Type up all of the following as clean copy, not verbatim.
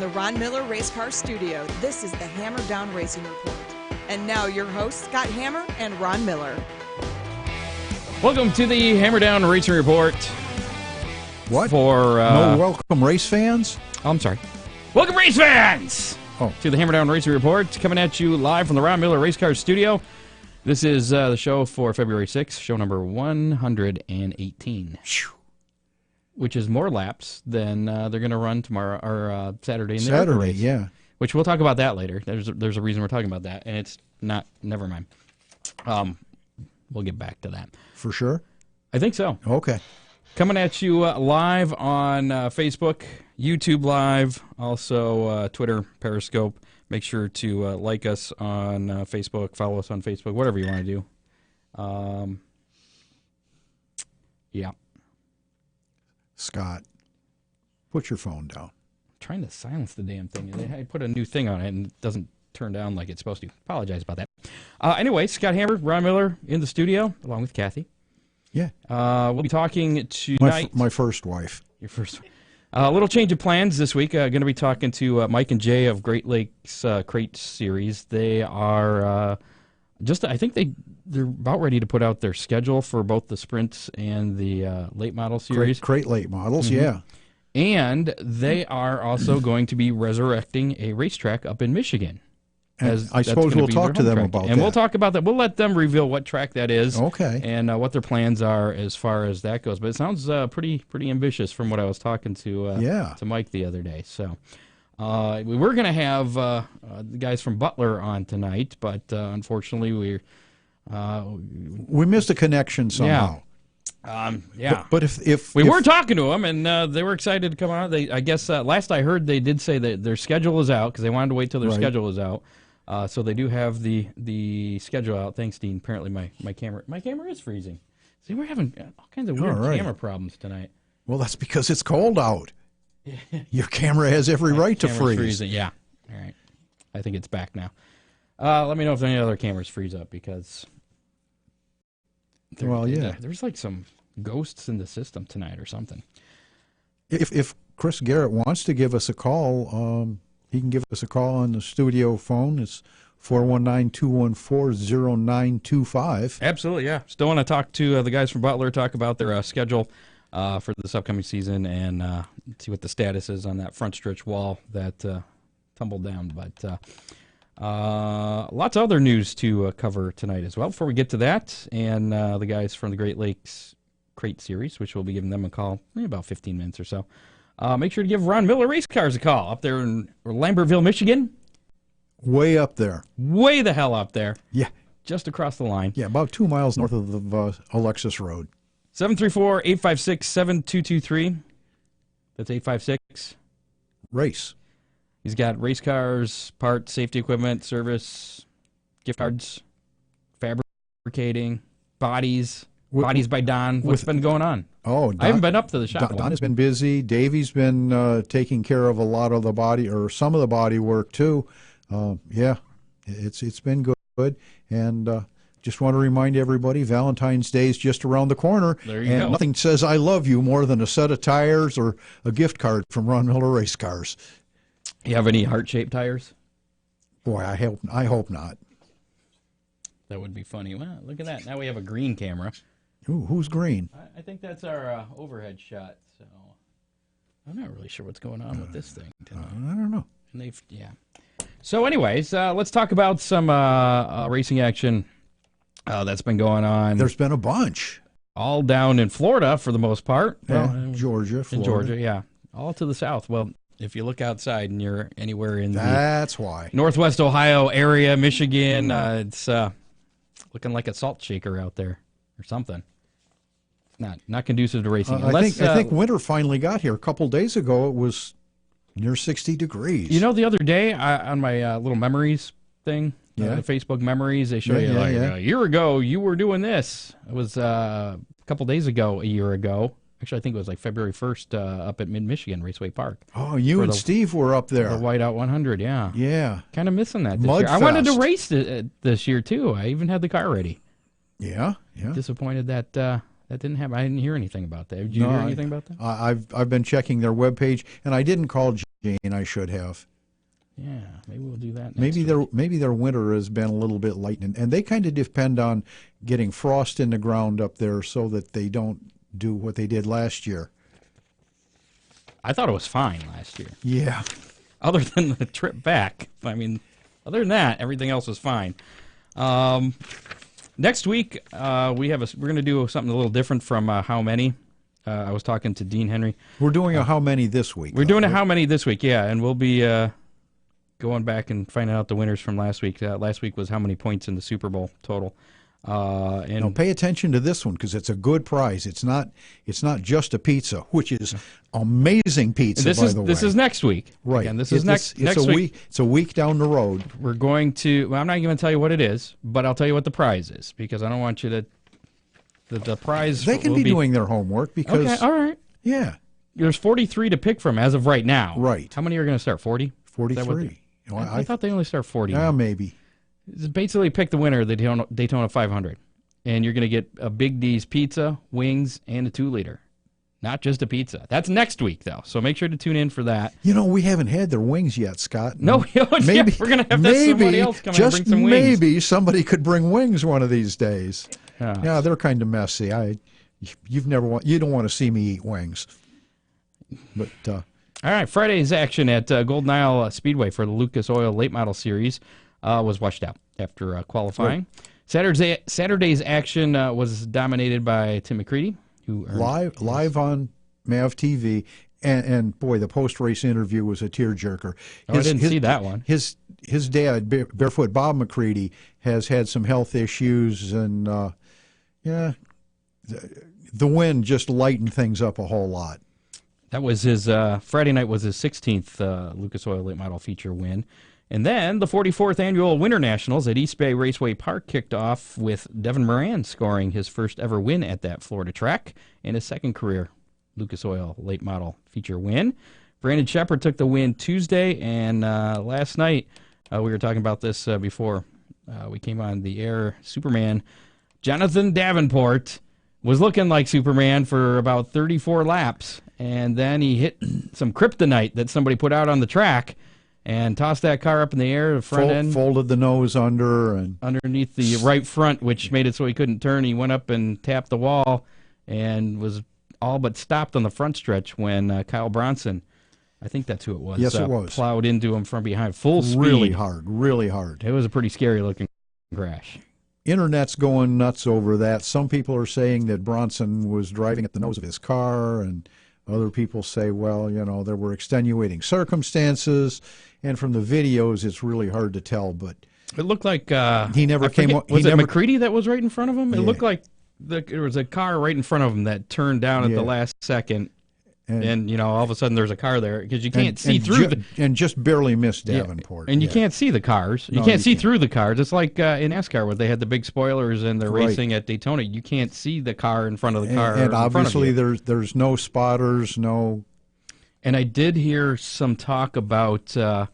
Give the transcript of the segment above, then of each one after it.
the Ron Miller Race Car Studio, this is the Hammer Down Racing Report. And now your hosts, Scott Hammer and Ron Miller. Welcome to the Hammer Down Racing Report. What? For no welcome race fans? Oh, I'm sorry. Welcome race fans! Oh. To the Hammer Down Racing Report, coming at you live from the Ron Miller Race Car Studio. This is the show for February 6th, show number 118. Which is more laps than they're going to run tomorrow or Saturday in the Saturday, race. yeah. Which we'll talk about that later. There's a reason we're talking about that, and it's not. Never mind. We'll get back to that. For sure? I think so. Okay. Coming at you live on Facebook, YouTube Live, also Twitter, Periscope. Make sure to like us on Facebook, follow us on Facebook, whatever you want to do. Yeah. Scott, put your phone down. I'm trying to silence the damn thing. I put a new thing on it and it doesn't turn down like it's supposed to. Apologize about that. Anyway, Scott Hammer, Ron Miller in the studio, along with Kathy. Yeah. We'll be talking tonight. My first wife. Your first. A little change of plans this week. Going to be talking to Mike and Jay of Great Lakes Crate Series. They are I think they're about ready to put out their schedule for both the sprints and the late model series. Crate late models, yeah. And they are also going to be resurrecting a racetrack up in Michigan. And I suppose we'll talk to them about that. And we'll talk about that. We'll let them reveal what track that is. Okay. And what their plans are as far as that goes. But it sounds pretty ambitious from what I was talking to Mike the other day. So we were going to have the guys from Butler on tonight, but unfortunately we missed a connection somehow. Yeah. But if we were talking to them, and they were excited to come on. I guess last I heard, they did say that their schedule is out because they wanted to wait till their schedule is out. So they do have the schedule out. Thanks, Dean. Apparently my camera is freezing. See, we're having all kinds of weird camera problems tonight. Well, that's because it's cold out. Your camera has every right to freeze. Freezing. Yeah. All right. I think it's back now. Let me know if any other cameras freeze up because. There's like some ghosts in the system tonight or something. If Chris Garrett wants to give us a call, he can give us a call on the studio phone. It's 419-214-0925. Absolutely, yeah. Still want to talk to the guys from Butler, talk about their schedule for this upcoming season and see what the status is on that front stretch wall that tumbled down. But lots of other news to cover tonight as well. Before we get to that, and the guys from the Great Lakes Crate Series, which we'll be giving them a call in about 15 minutes or so. Make sure to give Ron Miller Race Cars a call up there in Lambertville, Michigan. Way up there. Way the hell up there. Yeah. Just across the line. Yeah, about 2 miles north of Alexis Road. 734-856-7223. That's 856. Race. He's got race cars, parts, safety equipment, service, gift cards, fabricating, bodies by Don. What's been going on? Oh, Don, I haven't been up to the shop. Don has been busy. Davey's been taking care of a lot of the body, or some of the body work too. It's been good. And just want to remind everybody, Valentine's Day is just around the corner. There you go. Nothing says I love you more than a set of tires or a gift card from Ron Miller Race Cars. You have any heart-shaped tires? Boy, I hope not. That would be funny. Well, look at that. Now we have a green camera. Ooh, who's green? I think that's our overhead shot. So I'm not really sure what's going on with this thing tonight. I don't know. And So, anyways, let's talk about some racing action that's been going on. There's been a bunch. All down in Florida for the most part. Georgia, Florida. In Georgia, yeah. All to the south. Well, if you look outside and you're anywhere in that's why Northwest Ohio area, Michigan, it's looking like a salt shaker out there or something. Not conducive to racing. I think winter finally got here. A couple days ago, it was near 60 degrees. You know, the other day on my little memories thing, the Facebook memories, they show you a year ago you were doing this. It was a couple days ago, a year ago. Actually, I think it was like February 1st up at Mid-Michigan Raceway Park. Oh, you and Steve were up there. The Whiteout 100, yeah. Yeah. Kind of missing that this year. I wanted to race this year, too. I even had the car ready. Yeah. Disappointed that that didn't happen. I didn't hear anything about that. Did you hear anything about that? I've been checking their webpage, and I didn't call Gene. I should have. Yeah, maybe we'll do that next week. Maybe their winter has been a little bit light, and they kind of depend on getting frost in the ground up there so that they don't do what they did last year. I thought it was fine last year. Yeah. Other than the trip back. I mean, other than that, everything else was fine. Next week, we're going to do something a little different from How Many. I was talking to Dean Henry. We're doing a How Many this week. We're doing a How Many this week, yeah, and we'll be going back and finding out the winners from last week. Last week was how many points in the Super Bowl total. And now pay attention to this one because it's a good prize. It's not just a pizza, which is amazing pizza. By the way, this is next week, right? Again, this is next week. It's a week down the road. We're going to. Well, I'm not going to tell you what it is, but I'll tell you what the prize is because I don't want you to. The prize. They can be doing their homework because. Okay, all right. Yeah. There's 43 to pick from as of right now. Right. How many are going to start? 40. 43. I thought they only start 40. Yeah, maybe. It's basically pick the winner of the Daytona 500. And you're going to get a Big D's pizza, wings, and a 2-liter. Not just a pizza. That's next week, though. So make sure to tune in for that. You know, we haven't had their wings yet, Scott. No, maybe we're going to have somebody else come and bring some wings. Maybe somebody could bring wings one of these days. Yeah, they're kind of messy. You don't want to see me eat wings. But all right, Friday's action at Golden Isle Speedway for the Lucas Oil Late Model Series was washed out after qualifying. Right. Saturday's action was dominated by Tim McCready, who live on MAV TV, and boy, the post-race interview was a tearjerker. I didn't see that one. His dad, Barefoot Bob McCready, has had some health issues, and the win just lightened things up a whole lot. That was his Friday night was his 16th Lucas Oil Late Model feature win. And then the 44th annual Winter Nationals at East Bay Raceway Park kicked off with Devin Moran scoring his first ever win at that Florida track and his second career Lucas Oil Late Model feature win. Brandon Shepard took the win Tuesday, and last night, we were talking about this before we came on the air, Superman Jonathan Davenport was looking like Superman for about 34 laps, and then he hit some kryptonite that somebody put out on the track and tossed that car up in the air, the front end. Folded the nose underneath the right front, which made it so he couldn't turn. He went up and tapped the wall and was all but stopped on the front stretch when Kyle Bronson, I think that's who it was, yes, it was, plowed into him from behind, full speed. Really hard. It was a pretty scary-looking crash. Internet's going nuts over that. Some people are saying that Bronson was driving at the nose of his car, and other people say, well, there were extenuating circumstances, and from the videos, it's really hard to tell. But it looked like he never came up. Was it McCready that was right in front of him? It looked like there was a car right in front of him that turned down at the last second, and all of a sudden there's a car there because you can't see through and just barely missed Davenport. And you can't see the cars. You can't see through the cars. It's like in NASCAR where they had the big spoilers and they're racing at Daytona. You can't see the car in front of the car. And obviously there's no spotters, no. And I did hear some talk about the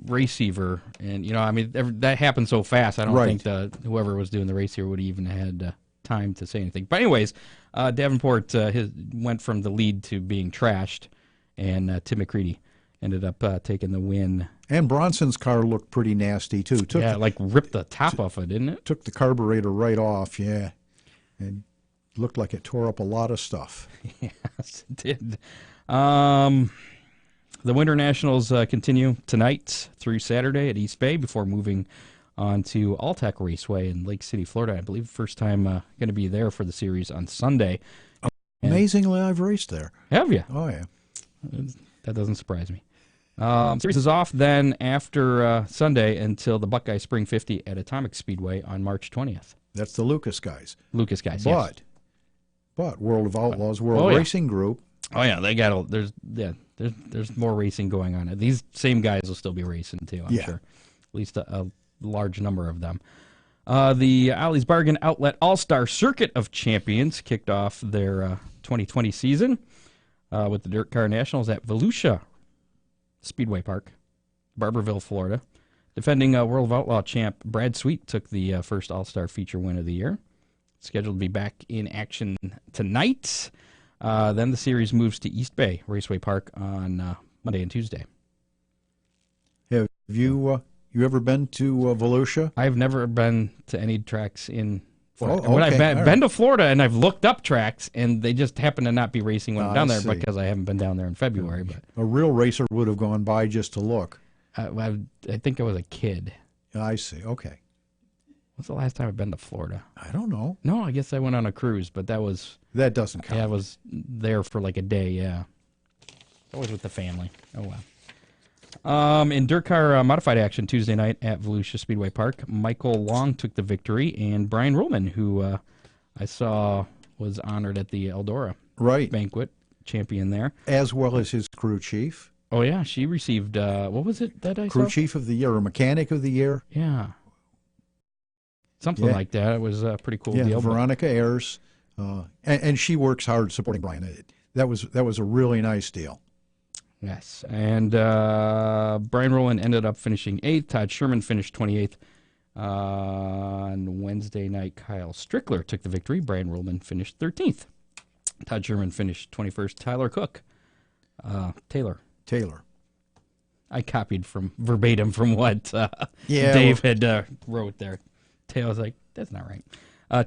receiver, and that happened so fast. I don't think whoever was doing the receiver would have even had time to say anything. But anyways, Davenport went from the lead to being trashed, and Tim McCready ended up taking the win. And Bronson's car looked pretty nasty too. Ripped the top off it, didn't it? Took the carburetor right off, and looked like it tore up a lot of stuff. Yes, it did. The Winter Nationals continue tonight through Saturday at East Bay before moving on to Alltech Raceway in Lake City, Florida. I believe first time going to be there for the series on Sunday. Amazingly, I've raced there. Have you? Oh, yeah. That doesn't surprise me. Series is off then after Sunday until the Buckeye Spring 50 at Atomic Speedway on March 20th. That's the Lucas guys. Yes. But World of Outlaws, World Racing Group. Oh yeah, they got there's more racing going on. These same guys will still be racing too, I'm sure. At least a large number of them. The Ollie's Bargain Outlet All-Star Circuit of Champions kicked off their 2020 season with the Dirt Car Nationals at Volusia Speedway Park, Barberville, Florida. Defending World of Outlaw champ Brad Sweet took the first All-Star feature win of the year. Scheduled to be back in action tonight. Then the series moves to East Bay Raceway Park on Monday and Tuesday. Have you ever been to Volusia? I've never been to any tracks in Florida. Oh, okay. I've been to Florida, and I've looked up tracks, and they just happen to not be racing when I'm down there see. because I haven't been down there in February. But A real racer would have gone by just to look. I think I was a kid. I see. Okay. When's the last time I've been to Florida? I don't know. No, I guess I went on a cruise, but that That doesn't count. I was there for like a day, yeah. Always with the family. Oh, wow. In dirt car modified action Tuesday night at Volusia Speedway Park, Michael Long took the victory, and Brian Ruhlman, who I saw was honored at the Eldora banquet, champion there. As well as his crew chief. Oh, yeah, she received, what was it that I saw? Crew chief of the year or mechanic of the year. Yeah. Something like that. It was a pretty cool deal. Veronica Ayers. And she works hard supporting Brian. That was a really nice deal. Yes, and Brian Rowland ended up finishing 8th. Todd Sherman finished 28th. On Wednesday night, Kyle Strickler took the victory. Brian Rowland finished 13th. Todd Sherman finished 21st. Tyler Cook. Taylor. I copied from verbatim from what Dave had wrote there. I was like, that's not right.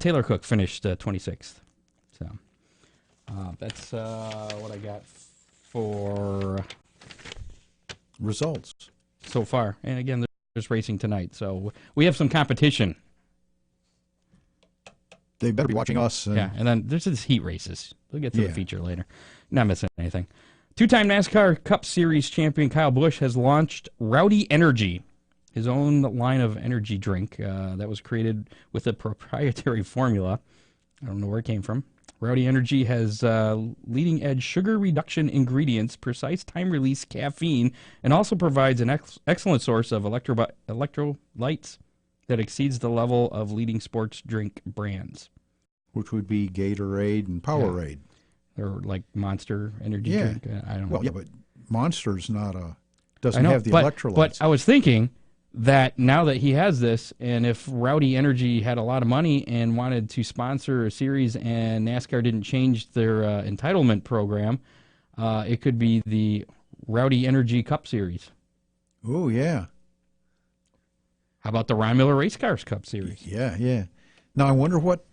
Taylor Cook finished 26th. So that's what I got for results so far. And again, there's racing tonight, so we have some competition. They better be watching us. Yeah, and then there's this heat races. We'll get to the feature later. Not missing anything. Two-time NASCAR Cup Series champion Kyle Busch has launched Rowdy Energy, his own line of energy drink that was created with a proprietary formula. I don't know where it came from. Rowdy Energy has leading-edge sugar reduction ingredients, precise time-release caffeine, and also provides an excellent source of electrolytes that exceeds the level of leading sports drink brands. Which would be Gatorade and Powerade. Or like Monster energy drink. I don't know. Well, yeah, but Monster's doesn't have the electrolytes. But I was thinking that now that he has this, and if Rowdy Energy had a lot of money and wanted to sponsor a series and NASCAR didn't change their entitlement program, it could be the Rowdy Energy Cup Series. Oh, yeah. How about the Ron Miller Race Cars Cup Series? Yeah. Now, I wonder what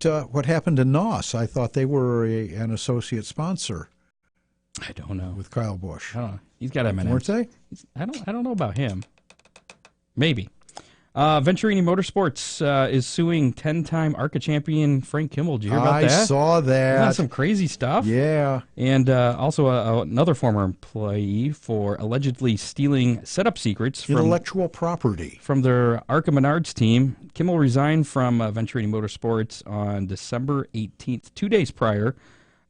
happened to NOS. I thought they were an associate sponsor. I don't know. With Kyle Busch. I don't know. He's got M&Ms. Weren't they? I don't know about him. Maybe. Venturini Motorsports is suing 10-time ARCA champion Frank Kimmel. Did you hear about that? I saw that. Isn't that some crazy stuff? Yeah. And also another former employee for allegedly stealing setup secrets from intellectual property from their ARCA Menards team. Kimmel resigned from Venturini Motorsports on December 18th, 2 days prior.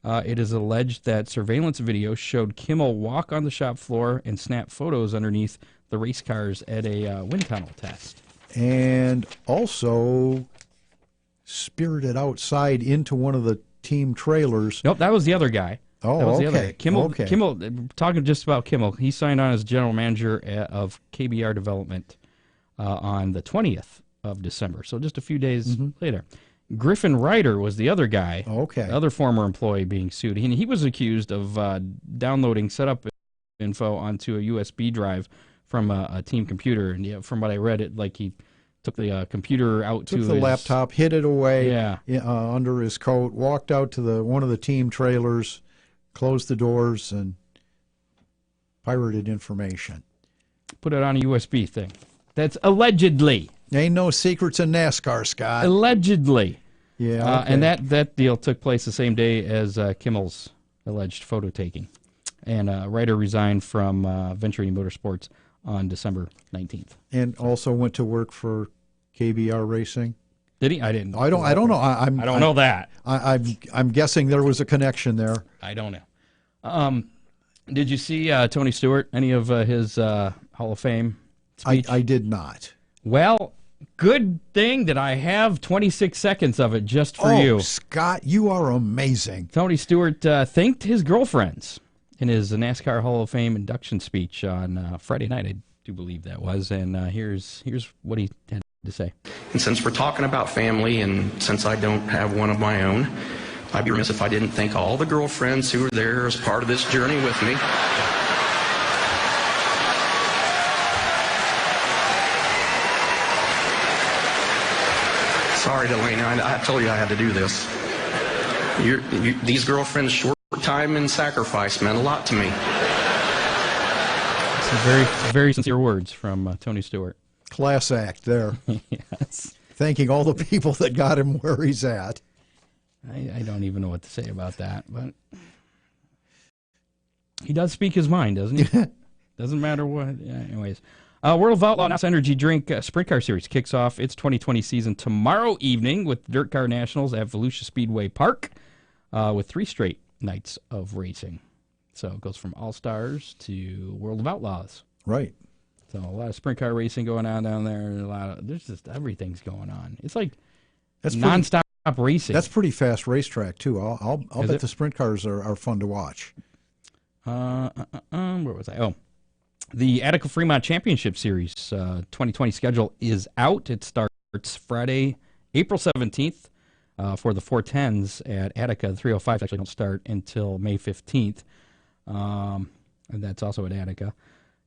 It is alleged that surveillance video showed Kimmel walk on the shop floor and snap photos underneath the race cars at a wind tunnel test. And also spirited outside into one of the team trailers. Nope, that was the other guy. Oh, that was okay. The other guy. Kimmel, talking just about Kimmel, he signed on as general manager of KBR Development on the 20th of December, so just a few days later. Griffin Ryder was the other guy, the other former employee being sued. He was accused of downloading setup info onto a USB drive from a team computer. And from what I read, he took the computer out to the laptop, hid it away under his coat, walked out to one of the team trailers, closed the doors, and pirated information. Put it on a USB thing. That's allegedly. Ain't no secrets in NASCAR, Scott. Allegedly. Yeah. Okay. And that deal took place the same day as Kimmel's alleged photo taking. And Ryder resigned from Venturini Motorsports on December 19th. And also went to work for KBR Racing. Did he? I didn't. I don't know. I don't know that. I'm guessing there was a connection there. I don't know. Did you see Tony Stewart? Any of his Hall of Fame speech? I did not. Well, good thing that I have 26 seconds of it just for you. Oh, Scott, you are amazing. Tony Stewart thanked his girlfriends in his NASCAR Hall of Fame induction speech on Friday night, I do believe that was. And here's what he had to say. And since we're talking about family, and since I don't have one of my own, I'd be remiss if I didn't thank all the girlfriends who were there as part of this journey with me. Sorry, Delaney. I told you I had to do this. These girlfriends' short time and sacrifice meant a lot to me. Some very, very sincere words from Tony Stewart. Class act there. Yes. Thanking all the people that got him where he's at. I don't even know what to say about that, but he does speak his mind, doesn't he? Doesn't matter what. Yeah, anyways. World of Outlaw NOS Energy Drink Sprint Car Series kicks off its 2020 season tomorrow evening with Dirt Car Nationals at Volusia Speedway Park with 3 straight nights of racing. So it goes from All-Stars to World of Outlaws. Right. So a lot of sprint car racing going on down there. There's just everything's going on. It's like nonstop racing. That's pretty fast racetrack too. I'll bet it? the sprint cars are fun to watch. Where was I? Oh, the Attica Fremont Championship Series 2020 schedule is out. It starts Friday, April 17th for the 410s at Attica. The 305s actually don't start until May 15th, and that's also at Attica.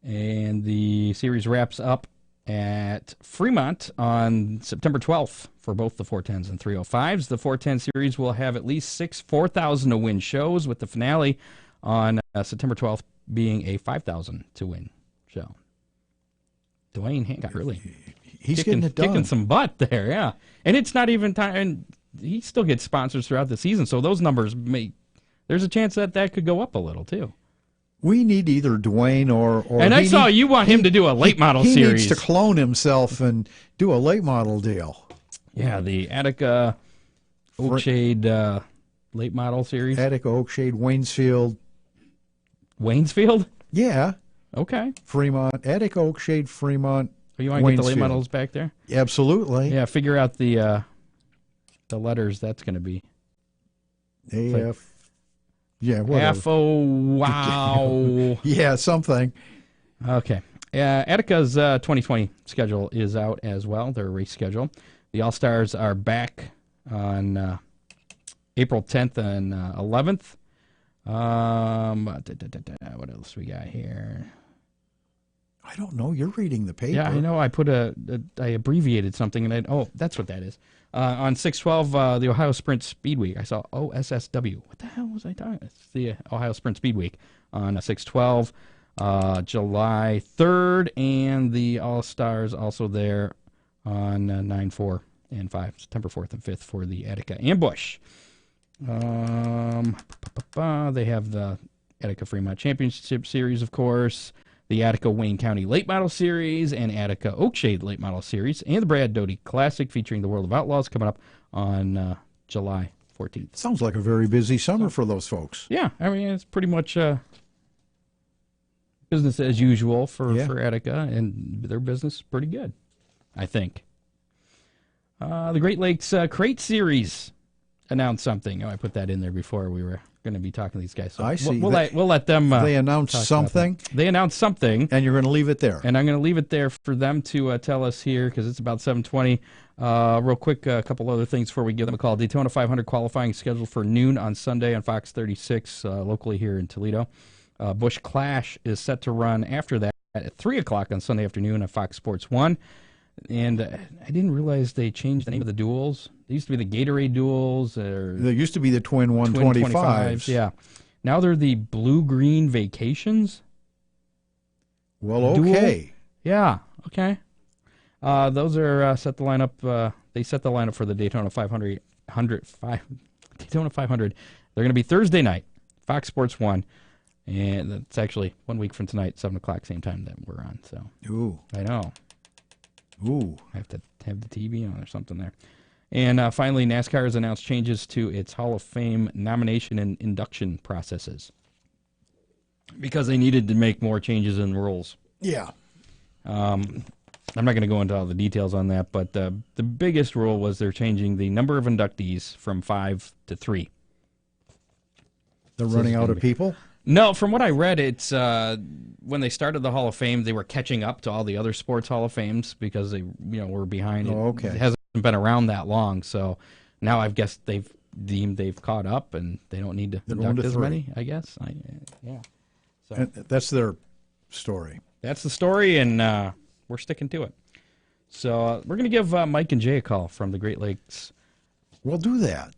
And the series wraps up at Fremont on September 12th for both the 410s and 305s. The 410 series will have at least 6 4,000-to-win shows, with the finale on September 12th being a 5,000-to-win show. Dwayne Hancock really He's getting it done. Kicking some butt there, yeah. And it's not even time, and he still gets sponsors throughout the season, so those numbers there's a chance that could go up a little, too. We need either Dwayne or and I saw you want him to do a late model series. He needs to clone himself and do a late model deal. Yeah, the Attica Oakshade late model series. Attica Oakshade, Waynesfield. Waynesfield? Yeah. Okay. Fremont. Attica Oakshade, Fremont. Oh, you want to get the late models back there? Absolutely. Yeah, figure out the letters that's going to be. AF. Yeah, whatever. FO, wow. Yeah, something. Okay. Attica's 2020 schedule is out as well, their race schedule. The All-Stars are back on April 10th and 11th. What else we got here? I don't know. You're reading the paper. Yeah, I know. I put I abbreviated something, and that's what that is. On 6/12, the Ohio Sprint Speed Week. I saw OSSW. What the hell was I talking? It's the Ohio Sprint Speed Week on 6/12, July 3rd, and the All Stars also there on 9, 4, and 5, September 4th and 5th for the Attica Ambush. They have the Attica Fremont Championship Series, of course, the Attica Wayne County Late Model Series, and Attica Oakshade Late Model Series, and the Brad Doty Classic featuring the World of Outlaws coming up on July 14th. Sounds like a very busy summer for those folks. Yeah, I mean, it's pretty much business as usual for Attica, and their business is pretty good, I think. The Great Lakes Crate Series announced something. Oh, I put that in there before we were going to be talking to these guys. So I see. We'll let them. They announced something. They announced something, and you're going to leave it there. And I'm going to leave it there for them to tell us here because it's about 7:20. Real quick, a couple other things before we give them a call. Daytona 500 qualifying scheduled for noon on Sunday on Fox 36 locally here in Toledo. Busch Clash is set to run after that at 3 o'clock on Sunday afternoon on Fox Sports 1. And I didn't realize they changed the name of the duels. They used to be the Gatorade duels. They used to be the Twin 125s. Yeah. Now they're the Blue-Green Vacations. Well, okay. Yeah, okay. Those are set the lineup. They set the lineup for the Daytona 500. Daytona 500. They're going to be Thursday night, Fox Sports 1. And it's actually 1 week from tonight, 7 o'clock, same time that we're on. So Ooh. I know. Ooh. I have to have the TV on or something there. And finally, NASCAR has announced changes to its Hall of Fame nomination and induction processes because they needed to make more changes in the rules. Yeah. I'm not going to go into all the details on that, but the biggest rule was they're changing the number of inductees from 5 to 3. They're running out of people? No, from what I read, it's when they started the Hall of Fame, they were catching up to all the other sports Hall of Fames because they, were behind. Oh, okay. It hasn't been around that long, so now I guess they've deemed they've caught up and they don't need to induct as many. I guess. Yeah. So And that's their story. that's the story, and we're sticking to it. So we're going to give Mike and Jay a call from the Great Lakes We'll do that.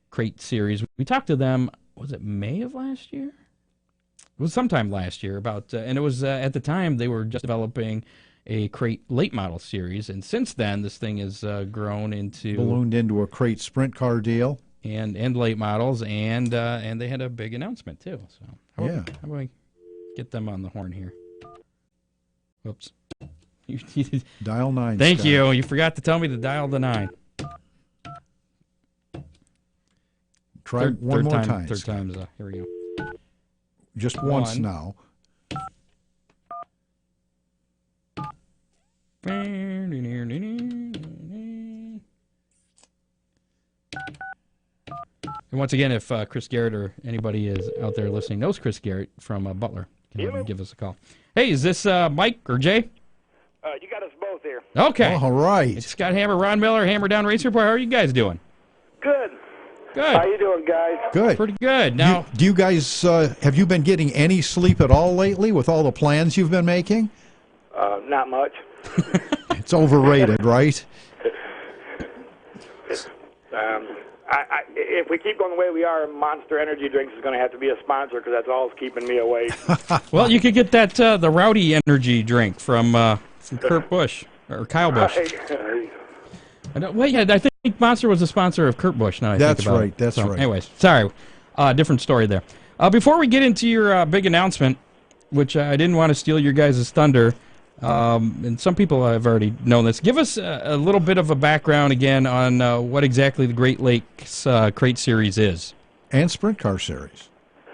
Crate Series. We talked to them, was it May of last year? It was sometime last year, and it was at the time they were just developing a Crate late model series, and since then this thing has grown into Ballooned into a Crate sprint car deal. And late models, and they had a big announcement too. So how about we get them on the horn here? Whoops. Dial 9. Thank Scott. you. You forgot to tell me to dial the 9. Try one more time. Third Scott. time's here we go. Just once One. now. And once again, if Chris Garrett or anybody is out there listening knows Chris Garrett from Butler, can have him give us a call. Hey, is this Mike or Jay? You got us both here. Okay. All right. It's Scott Hammer, Ron Miller, Hammer Down Racing Report. How are you guys doing? Good. Good. How you doing, guys? Good. Pretty good. Now, Do you guys, have you been getting any sleep at all lately with all the plans you've been making? Not much. It's overrated, right? If we keep going the way we are, Monster Energy Drinks is going to have to be a sponsor because that's all that's keeping me awake. well, you could get that the Rowdy Energy drink from Kurt Busch or Kyle Busch. I think Monster was a sponsor of Kurt Busch. Now I That's think about right. it. That's So, right. Anyways, sorry, different story there. Before we get into your big announcement, which I didn't want to steal your guys' thunder, and some people have already known this. Give us a little bit of a background again on what exactly the Great Lakes Crate Series is. And sprint car series.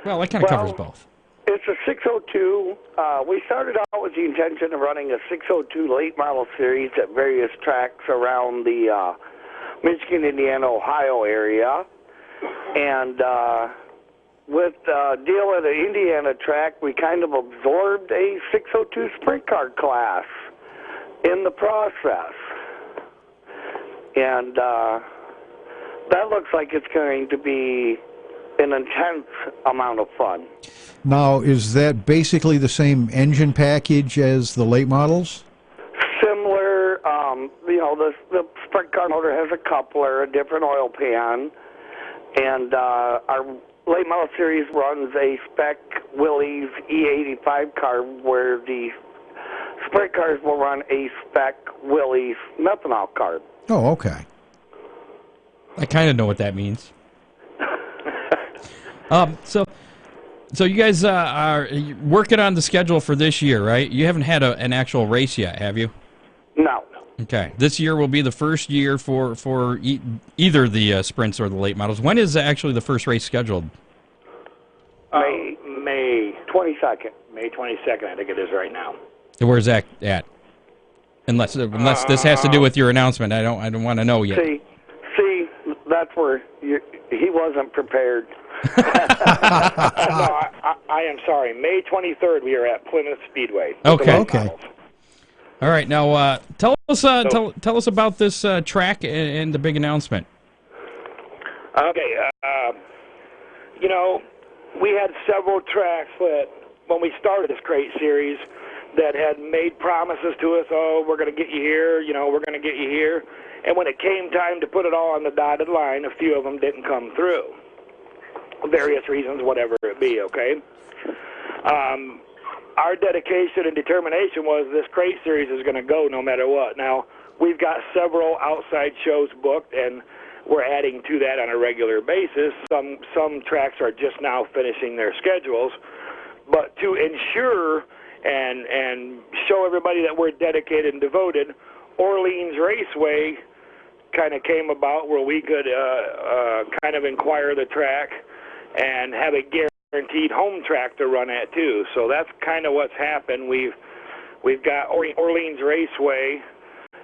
Well, that kind of covers both. It's a 602. We started out with the intention of running a 602 late model series at various tracks around the Michigan, Indiana, Ohio area. And with the deal at the Indiana track, we kind of absorbed a 602 sprint car class in the process. And that looks like it's going to be an intense amount of fun. Now, is that basically the same engine package as the late models? Similar, the sprint car motor has a coupler, a different oil pan, and our late model series runs a spec Willys E85 car where the sprint cars will run a spec Willys methanol car. Oh, okay. I kind of know what that means. So you guys are working on the schedule for this year, right? You haven't had an actual race yet, have you? No. Okay. This year will be the first year for either the sprints or the late models. When is actually the first race scheduled? May 22nd. May 22nd, I think it is right now. Where's that at? Unless this has to do with your announcement, I don't want to know yet. See, that's where he wasn't prepared. No, I am sorry. May 23rd, we are at Plymouth Speedway. Okay. All right. Now, tell us about this track and the big announcement. Okay. We had several tracks that, when we started this crate series, that had made promises to us. Oh, we're going to get you here. We're going to get you here. And when it came time to put it all on the dotted line, a few of them didn't come through. Various reasons, whatever it be, okay? Our dedication and determination was this crate series is going to go no matter what. Now, we've got several outside shows booked, and we're adding to that on a regular basis. Some tracks are just now finishing their schedules. But to ensure and show everybody that we're dedicated and devoted, Orleans Raceway kind of came about where we could kind of inquire the track and have a guaranteed home track to run at too. So that's kind of what's happened. We've got Orleans Raceway,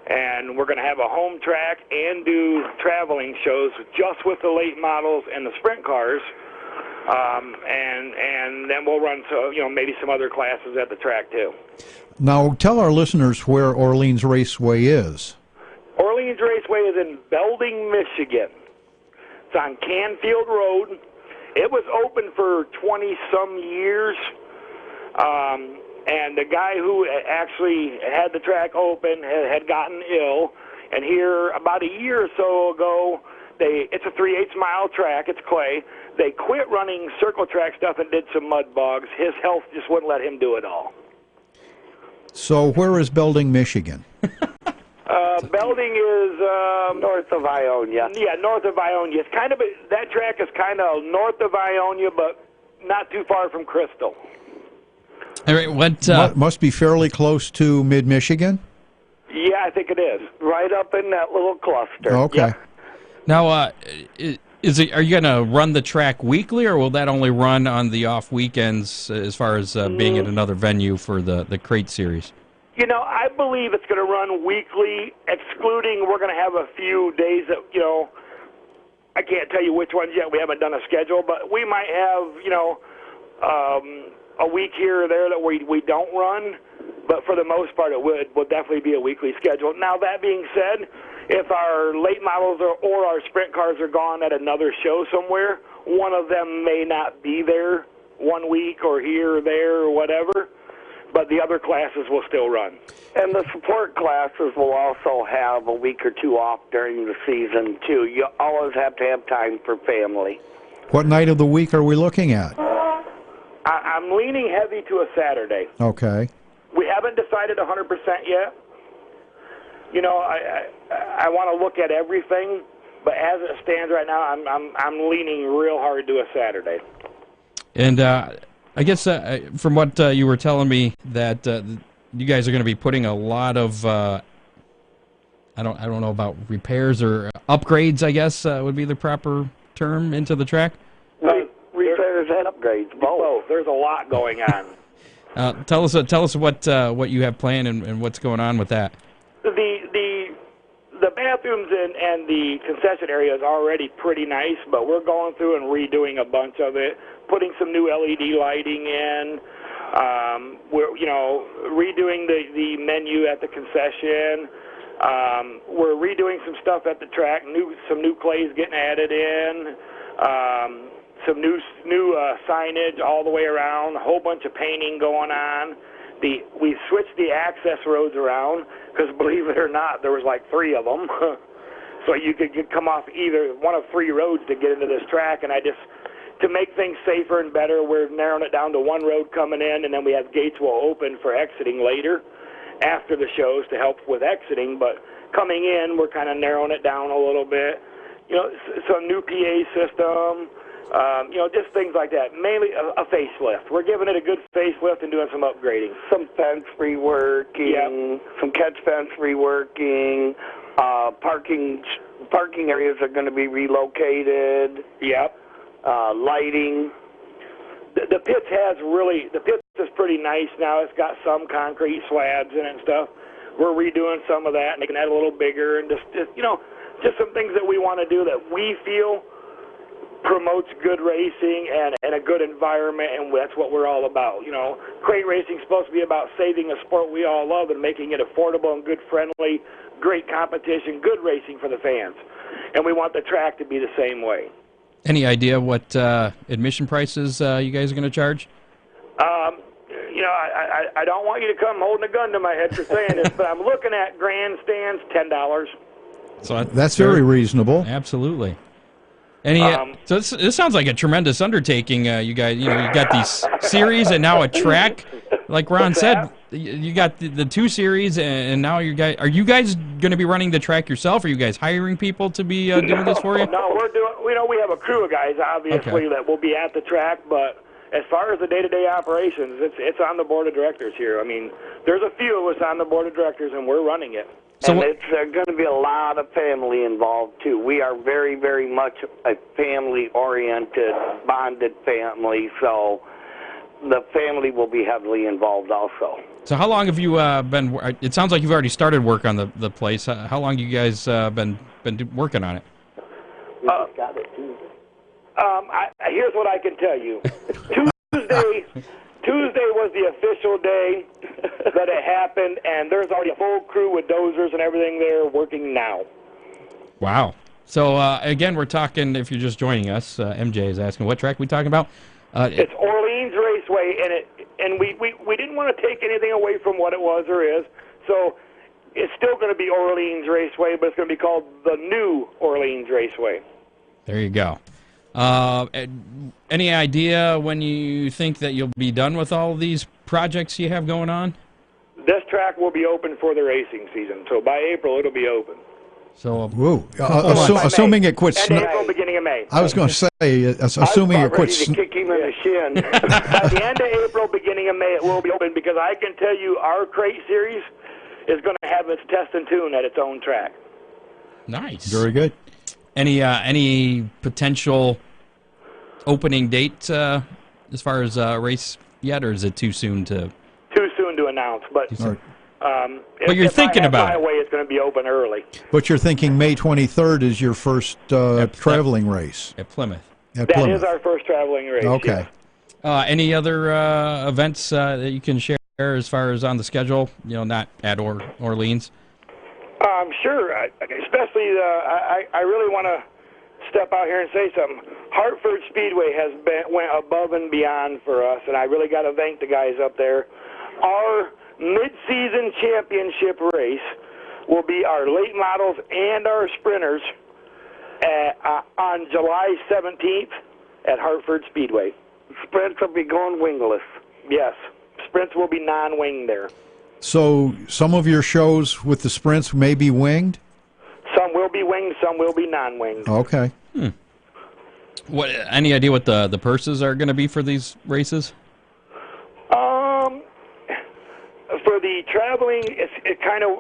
and we're going to have a home track and do traveling shows just with the late models and the sprint cars, and then we'll run maybe some other classes at the track too. Now, tell our listeners where Orleans Raceway is. Orleans Raceway is in Belding, Michigan. It's on Canfield Road. It was open for 20-some years. and the guy who actually had the track open had gotten ill, and here about a year or so ago, it's a 3/8 mile track, it's clay. They quit running circle track stuff and did some mud bogs. His health just wouldn't let him do it all. So where is Belding, Michigan? Belding is north of Ionia. Yeah, north of Ionia. It's kind of that track is kind of north of Ionia, but not too far from Crystal. All right, what Must be fairly close to mid-Michigan? Yeah, I think it is. Right up in that little cluster. Okay. Yeah. now are you going to run the track weekly, or will that only run on the off weekends as far as being at another venue for the crate series? You know, I believe it's going to run weekly, excluding we're going to have a few days that, I can't tell you which ones yet. We haven't done a schedule, but we might have, a week here or there that we don't run. But for the most part, it will definitely be a weekly schedule. Now, that being said, if our late models or our sprint cars are gone at another show somewhere, one of them may not be there 1 week or here or there or whatever, but the other classes will still run. And the support classes will also have a week or two off during the season, too. You always have to have time for family. What night of the week are we looking at? I'm leaning heavy to a Saturday. Okay. We haven't decided 100% yet. I want to look at everything, but as it stands right now, I'm leaning real hard to a Saturday. And I guess from what you were telling me, that you guys are going to be putting a lot of I don't know about repairs or upgrades, I guess would be the proper term, into the track. Repairs and upgrades, both. There's a lot going on. Tell us what you have planned and what's going on with that. The bathrooms and the concession area is already pretty nice, but we're going through and redoing a bunch of it, putting some new LED lighting in. We're redoing the menu at the concession. We're redoing some stuff at the track. Some new clays getting added in. Some new signage all the way around. A whole bunch of painting going on. We switched the access roads around because, believe it or not, there was like 3 of them. So you could come off either one of 3 roads to get into this track. And to make things safer and better, we're narrowing it down to 1 road coming in, and then we have gates will open for exiting later after the shows to help with exiting. But coming in, we're kind of narrowing it down a little bit. Some new PA system. Just things like that. Mainly a facelift. We're giving it a good facelift and doing some upgrading. Some fence reworking, some catch fence reworking, parking areas are going to be relocated. Yep. Lighting. The pits is pretty nice now. It's got some concrete slabs in it and stuff. We're redoing some of that, making that a little bigger, and just some things that we want to do that we feel promotes good racing and a good environment, and that's what we're all about. Crate racing is supposed to be about saving a sport we all love and making it affordable and good, friendly, great competition, good racing for the fans. And we want the track to be the same way. Any idea what admission prices you guys are going to charge? I don't want you to come holding a gun to my head for saying this, but I'm looking at grandstands, $10. So that's very reasonable. Absolutely. So this sounds like a tremendous undertaking. You guys, you got these series and now a track. Like Ron said, you got the 2 series, and now are you guys going to be running the track yourself? Are you guys hiring people to be doing this for you? No, we're doing. We have a crew of guys, obviously, that will be at the track. But as far as the day-to-day operations, it's on the board of directors here. I mean, there's a few of us on the board of directors, and we're running it. And it's going to be a lot of family involved, too. We are very, very much a family-oriented, bonded family, so the family will be heavily involved also. So how long have you been? It sounds like you've already started work on the place. How long have you guys been working on it? We just got it, too. Here's what I can tell you. Tuesday was the official day that it happened, and there's already a full crew with dozers and everything there working now. Wow. So, again, we're talking, if you're just joining us, MJ is asking what track we talking about. It's Orleans Raceway, and we didn't want to take anything away from what it was or is. So it's still going to be Orleans Raceway, but it's going to be called the New Orleans Raceway. There you go. Any idea when you think that you'll be done with all of these projects you have going on? This track will be open for the racing season, so by April it'll be open. So, assuming it quits. End of April, beginning of May. I was going to say, assuming it quits. To kick him in the shin. By the end of April, beginning of May, it will be open because I can tell you our crate series is going to have its test and tune at its own track. nice. Very good. Any potential opening date as far as race yet, or is it too soon to? Too soon to announce, but But you're thinking about my it. way, it's going to be open early. But you're thinking May 23rd is your first traveling race At Plymouth. at That Plymouth. is our first traveling race. Okay. yes. Any other events that you can share as far as on the schedule? Not at Orleans. Sure. Especially, I really want to step out here and say something. Hartford Speedway went above and beyond for us, and I really got to thank the guys up there. Our mid-season championship race will be our late models and our sprinters on July 17th at Hartford Speedway. Sprints will be going wingless. Yes, sprints will be non-winged there. So some of your shows with the sprints may be winged? Some will be winged, some will be non-winged. Okay. What? Any idea what the purses are going to be for these races? For the traveling, it kind of,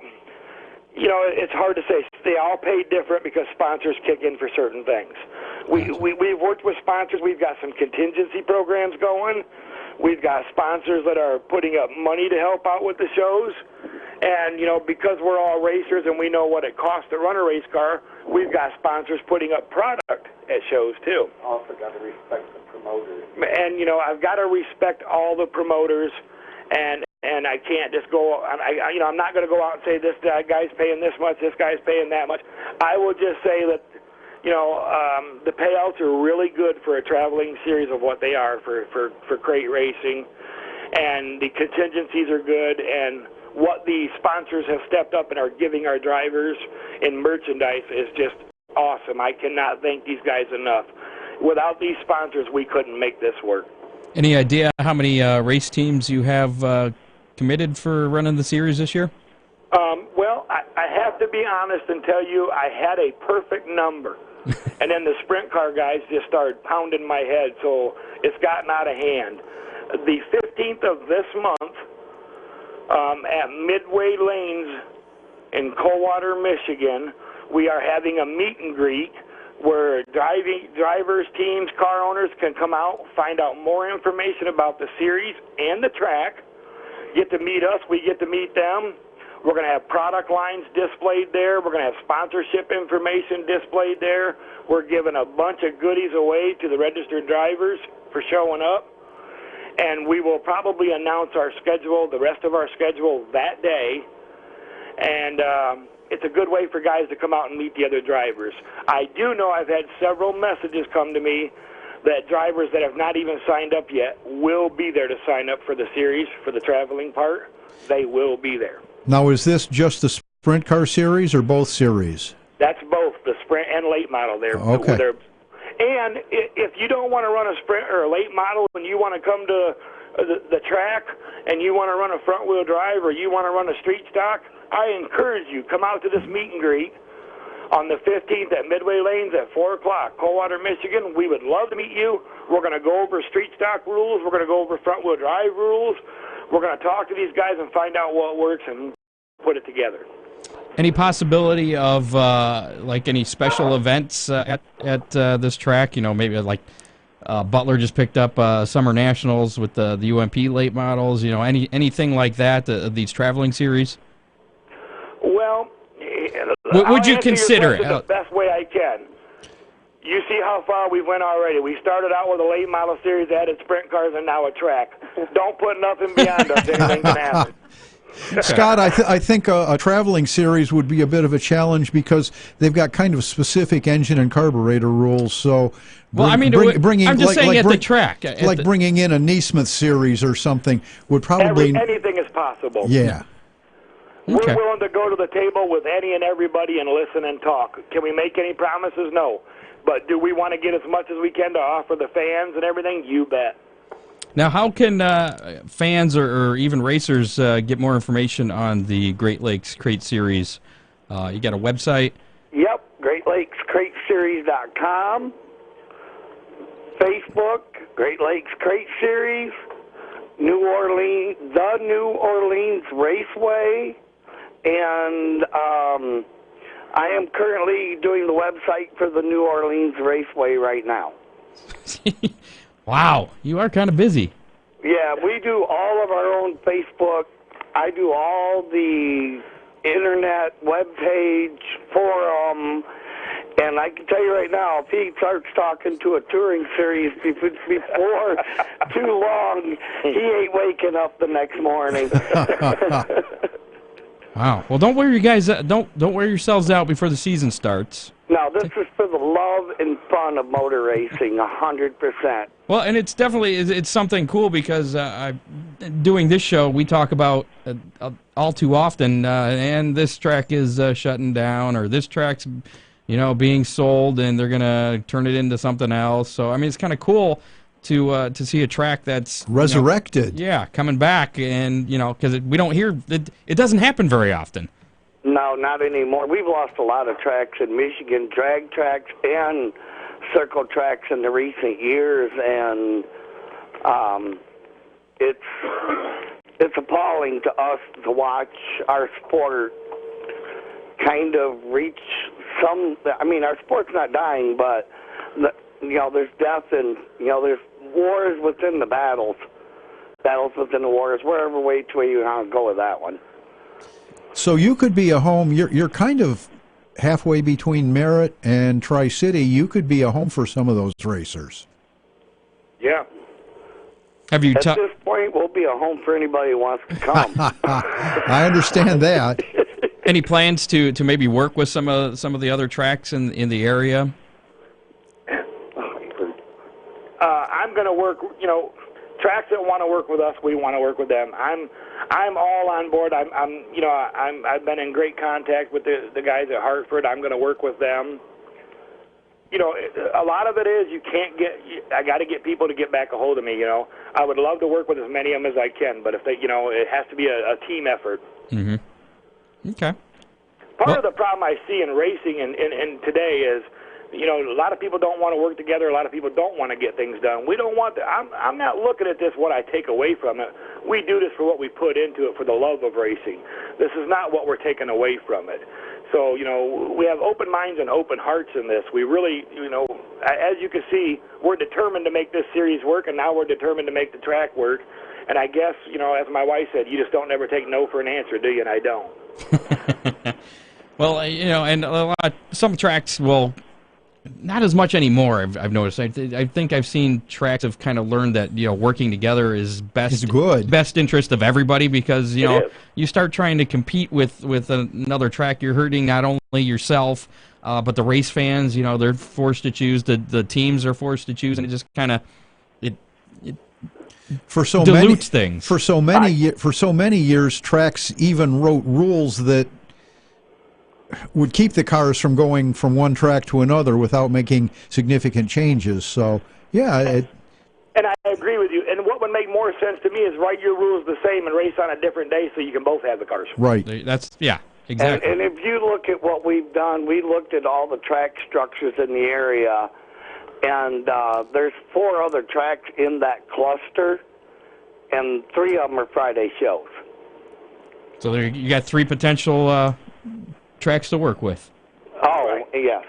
it's hard to say. They all pay different because sponsors kick in for certain things. We've worked with sponsors. We've got some contingency programs going. We've got sponsors that are putting up money to help out with the shows. And, because we're all racers and we know what it costs to run a race car, we've got sponsors putting up product at shows, too. Also got to respect the promoters. And, I've got to respect all the promoters, and I can't just go, I'm not going to go out and say this guy's paying this much, this guy's paying that much. I will just say that, the payouts are really good for a traveling series of what they are for crate racing, and the contingencies are good, and what the sponsors have stepped up and are giving our drivers in merchandise is just awesome. I cannot thank these guys enough. Without these sponsors, we couldn't make this work. Any idea how many race teams you have committed for running the series this year? Well, I have to be honest and tell you I had a perfect number. And then the sprint car guys just started pounding my head, so it's gotten out of hand. The 15th of this month at Midway Lanes in Coldwater, Michigan, we are having a meet and greet where drivers, teams, car owners can come out, find out more information about the series and the track, get to meet us, we get to meet them. We're going to have product lines displayed there. We're going to have sponsorship information displayed there. We're giving a bunch of goodies away to the registered drivers for showing up. And we will probably announce our schedule, the rest of our schedule, that day. And it's a good way for guys to come out and meet the other drivers. I do know I've had several messages come to me that drivers that have not even signed up yet will be there to sign up for the series, for the traveling part. They will be there. Now, is this just the sprint car series or both series? That's both the sprint and late model there. Okay. And if you don't want to run a sprint or a late model and you want to come to the track and you want to run a front-wheel drive or you want to run a street stock, I encourage you, come out to this meet and greet on the 15th at Midway Lanes at 4 o'clock, Coldwater, Michigan. We would love to meet you. We're going to go over street stock rules. We're going to go over front-wheel drive rules. We're going to talk to these guys and find out what works and put it together. Any possibility of any special events at this track? Maybe like Butler just picked up Summer Nationals with the UMP late models. Anything like that? These traveling series. Well, would you consider it the best way I can? You see how far we went already. We started out with a late model series, added sprint cars, and now a track. Don't put nothing beyond us. Anything can happen. Scott, I think a traveling series would be a bit of a challenge because they've got kind of specific engine and carburetor rules. So, bringing I'm just saying at the track, bringing in a Neesmith series or something would probably anything is possible. Yeah. We're willing to go to the table with any and everybody and listen and talk. Can we make any promises? No. But do we want to get as much as we can to offer the fans and everything? You bet. Now, how can fans or even racers get more information on the Great Lakes Crate Series? You got a website? Yep, GreatLakesCrateSeries.com. Facebook, Great Lakes Crate Series. New Orleans, the New Orleans Raceway. And I am currently doing the website for the New Orleans Raceway right now. Wow, you are kind of busy. Yeah, we do all of our own Facebook. I do all the internet, webpage, forum, and I can tell you right now, if he starts talking to a touring series before too long, he ain't waking up the next morning. Wow. Well, don't wear you guys don't wear yourselves out before the season starts. No, this is for the love and fun of motor racing, 100%. Well, and it's definitely it's something cool because doing this show, we talk about all too often, and this track is shutting down, or this track's being sold, and they're gonna turn it into something else. So I mean, it's kind of cool to see a track that's resurrected. Coming back, and because we don't hear it. It doesn't happen very often. No, not anymore. We've lost a lot of tracks in Michigan, drag tracks and circle tracks in the recent years, and it's appalling to us to watch our sport kind of reach some. I mean, our sport's not dying, but there's death and there's wars within the battles within the wars. Wherever way you want to go with that one. So you could be a home. You're kind of halfway between Merritt and Tri-City. You could be a home for some of those racers. Yeah. Have you? At this point, we'll be a home for anybody who wants to come. I understand that. Any plans to maybe work with some of the other tracks in the area? I'm going to work. Tracks that want to work with us, we want to work with them. I'm all on board. I've been in great contact with the guys at Hartford. I'm going to work with them. A lot of it is I got to get people to get back a hold of me. I would love to work with as many of them as I can, but if they, it has to be a team effort. Mm-hmm. Okay. Part of the problem I see in racing and today is, a lot of people don't want to work together. A lot of people don't want to get things done. We don't want to. I'm not looking at this what I take away from it. We do this for what we put into it, for the love of racing. This is not what we're taking away from it. So, we have open minds and open hearts in this. We really, as you can see, we're determined to make this series work, and now we're determined to make the track work. And I guess, as my wife said, you just don't ever take no for an answer, do you? And I don't. Well, and some tracks will. Not as much anymore, I've noticed. I think I've seen tracks have kind of learned that working together is best interest of everybody, because you start trying to compete with another track, you're hurting not only yourself but the race fans. They're forced to choose, the teams are forced to choose, and it just kind of dilutes things. For so many years, tracks even wrote rules that would keep the cars from going from one track to another without making significant changes. So, and I agree with you. And what would make more sense to me is write your rules the same and race on a different day so you can both have the cars. Right. Exactly. And if you look at what we've done, we looked at all the track structures in the area, and there's 4 other tracks in that cluster, and 3 of them are Friday shows. So you got 3 potential tracks to work with. Oh, yes,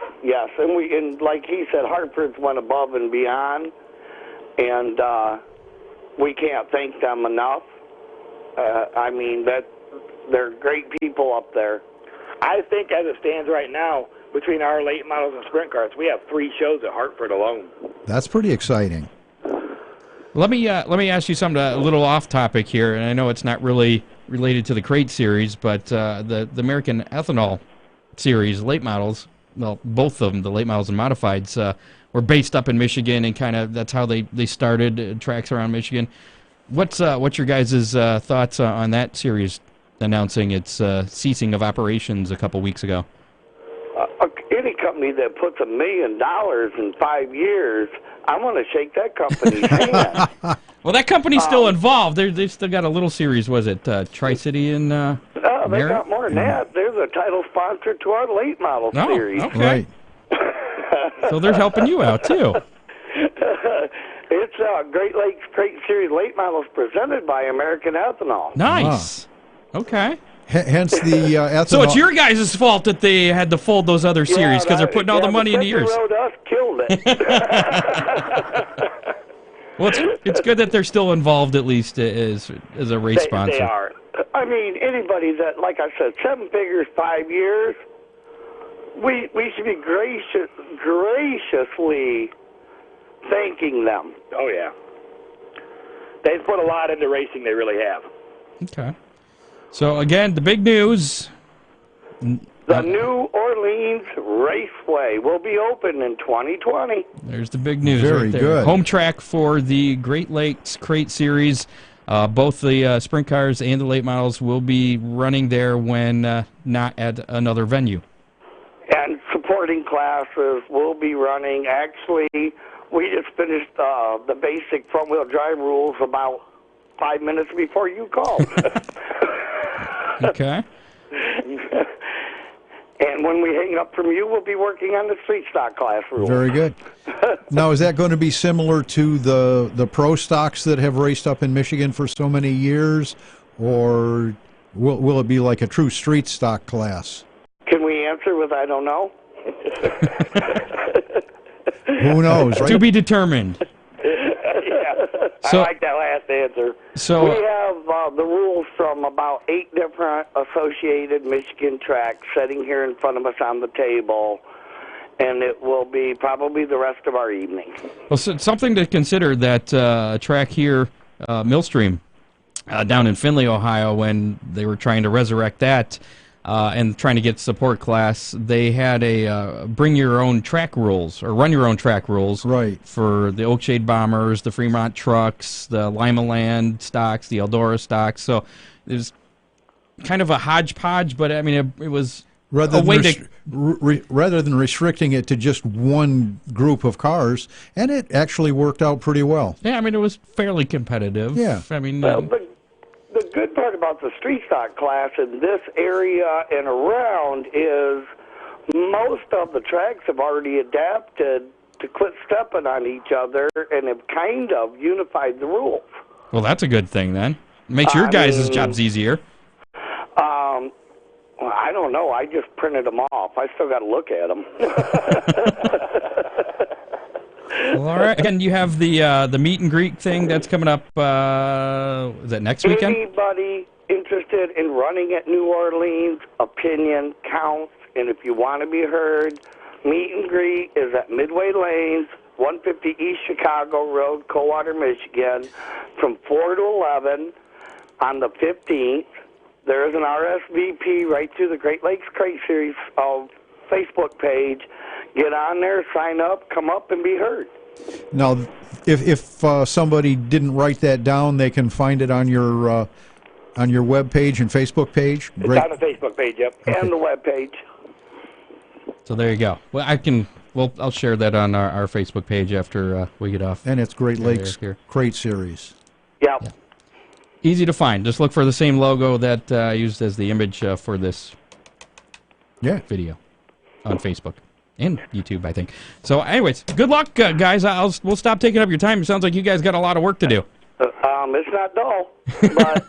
and like he said, Hartford's went above and beyond, and we can't thank them enough. That they're great people up there. I think as it stands right now, between our late models and sprint cars, we have 3 shows at Hartford alone. That's pretty exciting. Let me ask you something a little off topic here, and I know it's not really related to the crate series, but the American Ethanol series, late models, well, both of them, the late models and modifieds, were based up in Michigan, and kind of that's how they started tracks around Michigan. What's your guys' thoughts on that series announcing its ceasing of operations a couple weeks ago? Any company that puts $1 million in 5 years, I want to shake that company's hand. Well, that company's still involved. They've still got a little series. Was it Tri-City in Oh, they got more than that. There's a title sponsor to our late model series. Okay. Right. So they're helping you out, too. It's Great Lakes Crate Series late models presented by American Ethanol. Nice. Okay. Hence the ethanol. So it's your guys' fault that they had to fold those other series because they're putting all the money into yours. Rode us killed it. Well, it's good that they're still involved at least as a race sponsor. They are. I mean, anybody that, like I said, 7 figures, 5 years, we should be graciously thanking them. Oh, yeah. They've put a lot into racing, they really have. Okay. So, again, the big news. The New Orleans Raceway will be open in 2020. There's the big news Very right there. good. Home track for the Great Lakes Crate Series. Both the sprint cars and the late models will be running there when not at another venue. And supporting classes will be running. Actually, we just finished the basic front-wheel drive rules about 5 minutes before you called. Okay. And when we hang up from you, we'll be working on the street stock class rules. Very good. Now, is that going to be similar to the pro stocks that have raced up in Michigan for so many years, or will it be like a true street stock class? Can we answer with I don't know? Who knows, right? To be determined. Yeah, So- I like that last answer. So- we have the rules from about 8 different associated Michigan tracks sitting here in front of us on the table, and it will be probably the rest of our evening. Well, so something to consider that track here, Millstream, down in Findlay, Ohio, when they were trying to resurrect that and trying to get support class, they had a bring your own track rules or run your own track rules Right. for the Oakshade Bombers, the Fremont trucks, the Lima Land stocks, the Eldora stocks. So it was kind of a hodgepodge, but I mean, it was Rather a than, way to. rather than restricting it to just one group of cars, and it actually worked out pretty well. Yeah, I mean, it was fairly competitive. Yeah. I mean, Well, the good part about the street stock class in this area and around is most of the tracks have already adapted to quit stepping on each other and have kind of unified the rules. well, that's a good thing then. Makes your guys' jobs easier. Well, I don't know. I just printed them off. I still got to look at them. Well, all right. And you have the meet and greet thing that's coming up. Is that next weekend? Anybody interested in running at New Orleans, opinion counts. And if you want to be heard, meet and greet is at Midway Lanes, 150 East Chicago Road, Coldwater, Michigan, from 4 to 11 on the 15th. There is an RSVP right through the Great Lakes Crate Series Facebook page. Get on there, sign up, come up, and be heard. Now, if somebody didn't write that down, they can find it on your web page and Facebook page. It's on the Facebook page, yep. And the web page. So there you go. Well, I'll share that on our Facebook page after we get off. And it's Great Lakes here. Crate Series. Yep. Yeah. Easy to find. Just look for the same logo that I used as the image for this video on Facebook and YouTube, I think. So, anyways, good luck, guys. We'll stop taking up your time. It sounds like you guys got a lot of work to do. It's not dull, but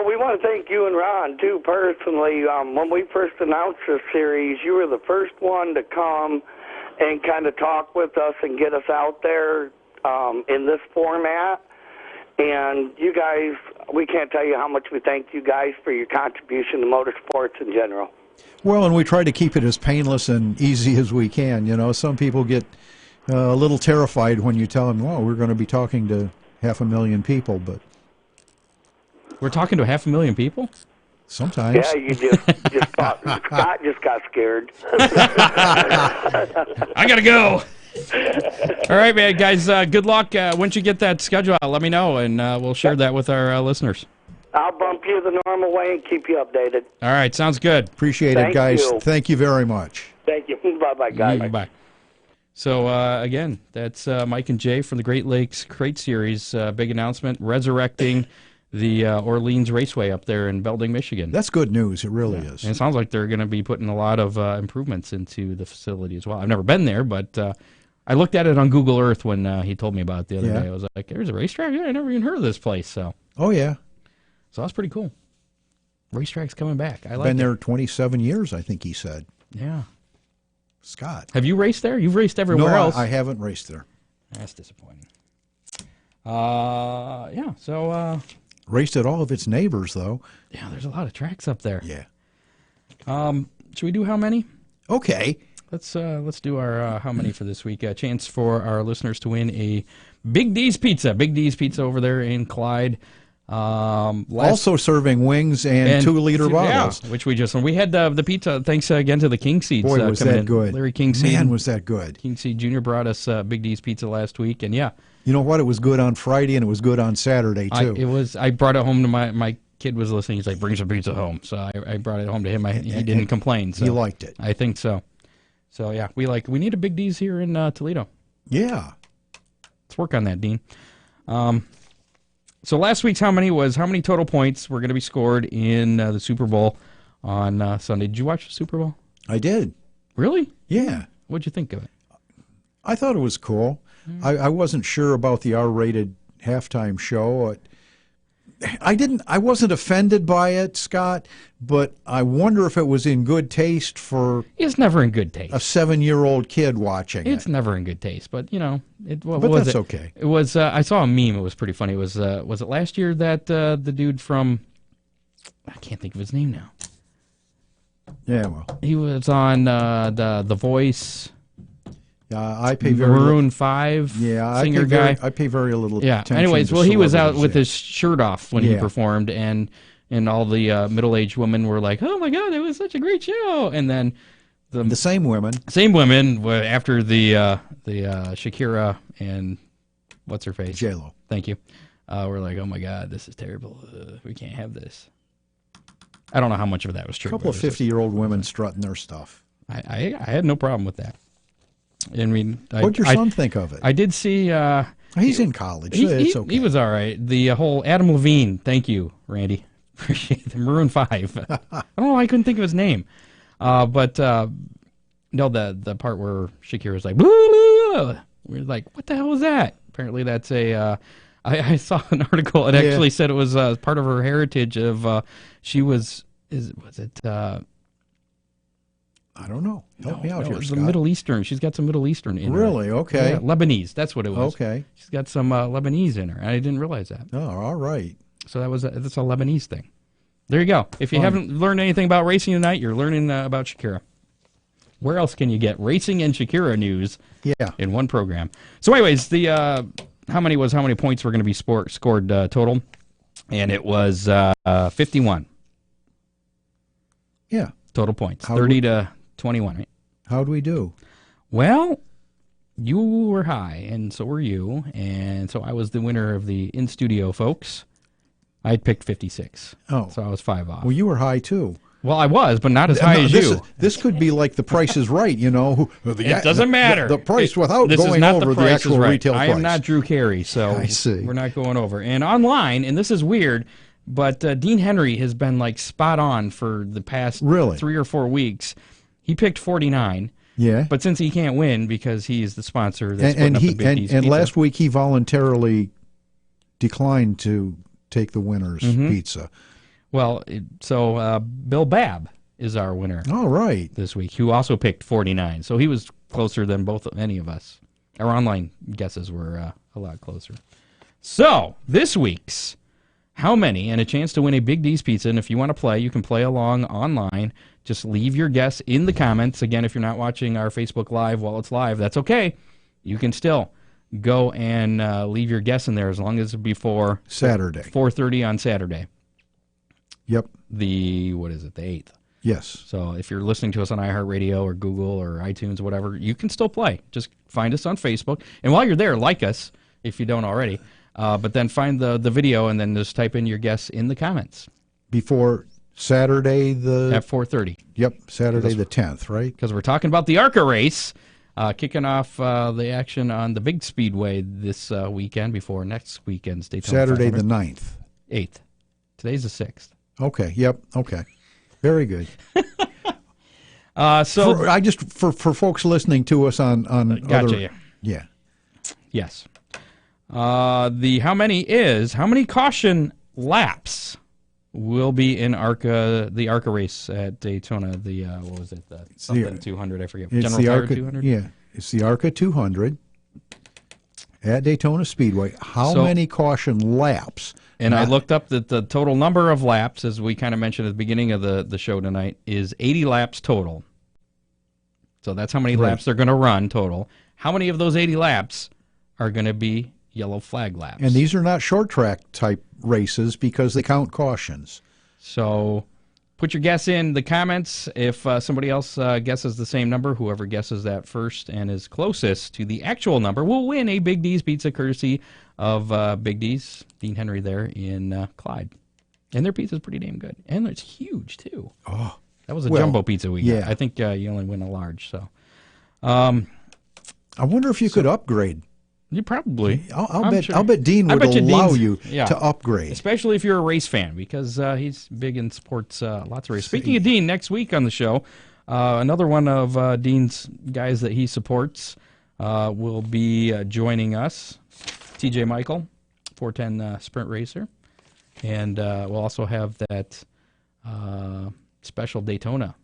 we want to thank you and Ron too personally. When we first announced this series, you were the first one to come and kind of talk with us and get us out there in this format. And you guys, we can't tell you how much we thank you guys for your contribution to motorsports in general. Well, and we try to keep it as painless and easy as we can. You know, some people get a little terrified when you tell them, well, we're going to be talking to 500,000 people, but We're talking to 500,000 people? Sometimes. Yeah, you just thought Scott just got scared. I got to go. All right, man, guys, good luck. Once you get that schedule out, let me know, and we'll share that with our listeners. I'll bump you the normal way and keep you updated. All right, sounds good. Appreciate it, Thank guys. you. Thank you very much. Thank you. Bye-bye, guys. Bye. So, again, that's Mike and Jay from the Great Lakes Crate Series. Big announcement, resurrecting the Orleans Raceway up there in Belding, Michigan. That's good news. It really is. And it sounds like they're going to be putting a lot of improvements into the facility as well. I've never been there, but I looked at it on Google Earth when he told me about it the other day. I was like, there's a racetrack? Yeah, I never even heard of this place. So yeah. So that's pretty cool. Racetrack's coming back. I like Been there 27 years, I think he said. Yeah. Scott. Have you raced there? You've raced everywhere else. I haven't raced there. That's disappointing. Yeah, so... Raced at all of its neighbors, though. yeah, there's a lot of tracks up there. Yeah. Should we do how many? Okay. Let's do our how many for this week. A chance for our listeners to win a Big D's Pizza. Big D's Pizza over there in Clyde. Also serving wings and 2-liter bottles. Yeah, which we had the pizza. Thanks again to the King Seeds. Boy, was that good. Larry King Seed. Man, was that good. King Seed Jr. brought us Big D's Pizza last week, and yeah. You know what? It was good on Friday, and it was good on Saturday, too. I brought it home to my kid was listening. He's like, bring some pizza home. So I brought it home to him. He didn't complain. So he liked it. I think so. So, yeah, we need a Big D's here in Toledo. Yeah. Let's work on that, Dean. So last week's how many total points were going to be scored in the Super Bowl on Sunday. Did you watch the Super Bowl? I did. Really? Yeah. What'd you think of it? I thought it was cool. I wasn't sure about the R-rated halftime show. I wasn't offended by it, Scott, but I wonder if it was in good taste for It's never in good taste. a 7-year-old kid watching It's it. never in good taste, but But was that's it? okay. It was. I saw a meme. It was pretty funny. It was it last year that the dude from I can't think of his name now. Yeah, well, He was on the Voice. I pay very Maroon 5 singer guy. I pay very little Yeah. attention. Anyways, to well, he was out celebrities, with his shirt off when he Yeah. performed, and all the middle-aged women were like, "Oh my God, it was such a great show!" And then the same women. same women after the Shakira and what's her face, J-Lo. Thank you. We're like, "Oh my God, this is terrible. We can't have this." I don't know how much of that was true. A couple of 50-year-old women strutting their stuff. I had no problem with that. I mean, What'd your son think of it? I did see. He's in college. It's okay. He was all right. The whole Adam Levine. Thank you, Randy. Appreciate the Maroon 5. I don't know why I couldn't think of his name. But no, the part where Shakira was like, "Boo!" We're like, what the hell was that? Apparently, that's a. I saw an article. It actually said it was part of her heritage of she was. Was it? I don't know. Help me out here, it's Scott. the Middle Eastern. She's got some Middle Eastern in her. Really? Okay. Yeah, Lebanese. That's what it was. Okay. She's got some Lebanese in her. I didn't realize that. Oh, all right. So that's a Lebanese thing. There you go. If you haven't learned anything about racing tonight, you're learning about Shakira. Where else can you get racing and Shakira news in one program? So anyways, the how many points were going to be scored total? And it was 51. Yeah. Total points. 30 to 21, right? How'd we do? Well, you were high, and so were you, and so I was the winner of the in-studio folks. I had picked 56. Oh. So I was 5 off. Well, you were high, too. Well, I was, but not as high as you. This could be like The Price is Right, you know. It doesn't matter. The price without this going is not over the the actual right. retail price. I am not Drew Carey, so I see. We're not going over. And online, and this is weird, but Dean Henry has been like spot on for the past 3 or 4 weeks. He picked 49. Yeah. But since he can't win because he is the sponsor that's putting up the Big D's and Pizza. last week he voluntarily declined to take the winner's pizza. Well, so Bill Babb is our winner. All right. This week, who also picked 49. So he was closer than any of us. Our online guesses were a lot closer. So this week's how many, and a chance to win a Big D's Pizza. And if you want to play, you can play along online. Just leave your guess in the comments. Again, if you're not watching our Facebook Live while it's live, that's okay. You can still go and leave your guess in there as long as it's before Saturday. 4:30 on Saturday. Yep. The 8th. Yes. So if you're listening to us on iHeartRadio or Google or iTunes or whatever, you can still play. Just find us on Facebook. And while you're there, like us if you don't already. But then find the video and then just type in your guess in the comments. Before Saturday At 4:30. Yep, Saturday the 10th, right? Because we're talking about the ARCA race, kicking off the action on the big speedway this weekend before next weekend's Daytona Saturday 500. the 9th. 8th. Today's the 6th. Okay, yep, okay. Very good. So for folks listening to us on gotcha, other, yeah. Yeah. Yes. How many caution laps will be in the ARCA race at Daytona? The what was it? Something 200, I forget. It's General the Tire ARCA 200? Yeah, it's the ARCA 200 at Daytona Speedway. How many caution laps? And I looked up that the total number of laps, as we kind of mentioned at the beginning of the show tonight, is 80 laps total. So that's how many laps they're going to run total. How many of those 80 laps are going to be yellow flag laps? And these are not short track type races because they count cautions. So put your guess in the comments. If somebody else guesses the same number, whoever guesses that first and is closest to the actual number will win a Big D's pizza courtesy of Big D's, Dean Henry there in Clyde. And their pizza's pretty damn good. And it's huge, too. Oh, that was a jumbo pizza we got. yeah. I think you only win a large. So I wonder if you could upgrade. You probably. I'll bet Dean would allow you to upgrade. Especially if you're a race fan, because he's big in sports, lots of race. Speaking of Dean, next week on the show, another one of Dean's guys that he supports will be joining us, TJ Michael, 410 sprint racer. And we'll also have that special Daytona